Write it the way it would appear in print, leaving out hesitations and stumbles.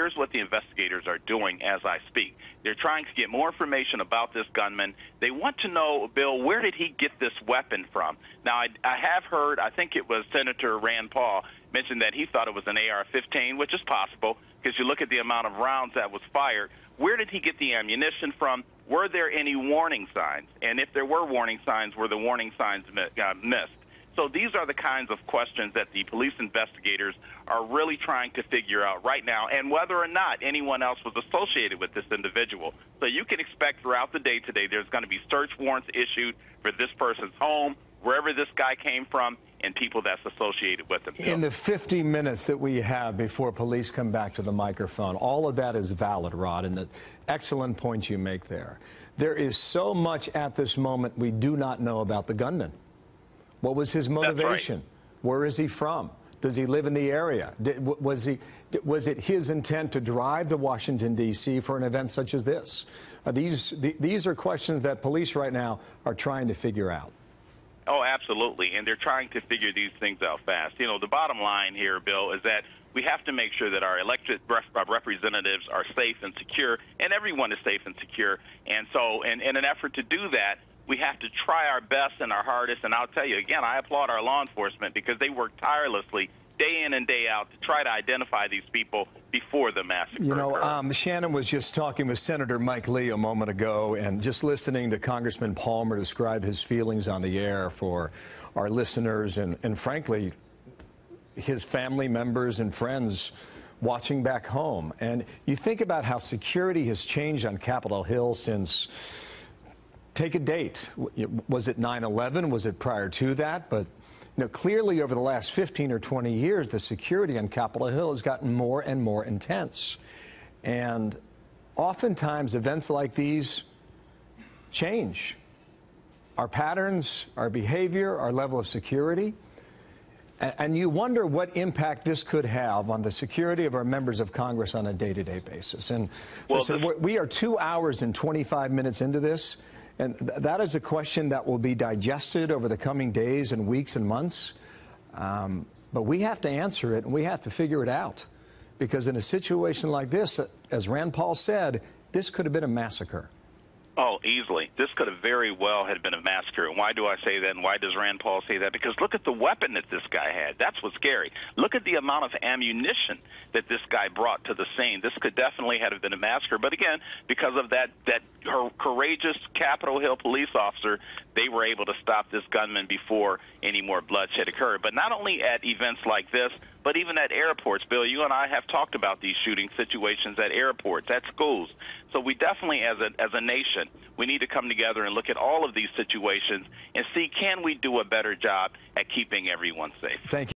Here's what the investigators are doing as I speak. They're trying to get more information about this gunman. They want to know, Bill, where did he get this weapon from? Now, I have heard, I think it was Senator Rand Paul mentioned that he thought it was an AR-15, which is possible because you look at the amount of rounds that was fired. Where did he get the ammunition from? Were there any warning signs? And if there were warning signs, were the warning signs missed? So these are the kinds of questions that the police investigators are really trying to figure out right now, and whether or not anyone else was associated with this individual. So you can expect throughout the day today there's going to be search warrants issued for this person's home, wherever this guy came from, and people that's associated with him. In the 50 minutes that we have before police come back to the microphone, all of that is valid, Rod, and the excellent point you make there. There is so much at this moment we do not know about the gunman. What was his motivation? That's right. Where is he from? Does he live in the area? Was it his intent to drive to Washington, D.C. for an event such as this? These are questions that police right now are trying to figure out. Oh, absolutely, and they're trying to figure these things out fast. You know, the bottom line here, Bill, is that we have to make sure that our elected representatives are safe and secure, and everyone is safe and secure. And so in an effort to do that, we have to try our best and our hardest. And I'll tell you, again, I applaud our law enforcement because they work tirelessly day in and day out to try to identify these people before the massacre. You know, Shannon was just talking with Senator Mike Lee a moment ago, and just listening to Congressman Palmer describe his feelings on the air for our listeners and frankly, his family members and friends watching back home. And you think about how security has changed on Capitol Hill since, take a date. Was it 9/11? Was it prior to that? But you know, clearly over the last 15 or 20 years, the security on Capitol Hill has gotten more and more intense. And oftentimes events like these change our patterns, our behavior, our level of security. And you wonder what impact this could have on the security of our members of Congress on a day-to-day basis. And well, listen, we are 2 hours and 25 minutes into this. And that is a question that will be digested over the coming days and weeks and months. But we have to answer it, and we have to figure it out. Because in a situation like this, as Rand Paul said, this could have been a massacre. Oh, easily. This could have very well had been a massacre. And why do I say that, and why does Rand Paul say that? Because look at the weapon that this guy had. That's what's scary. Look at the amount of ammunition that this guy brought to the scene. This could definitely have been a massacre. But again, because of that courageous Capitol Hill police officer, they were able to stop this gunman before any more bloodshed occurred. But not only at events like this, but even at airports. Bill, you and I have talked about these shooting situations at airports, at schools. So we definitely, as a nation, we need to come together and look at all of these situations and see, can we do a better job at keeping everyone safe? Thank you.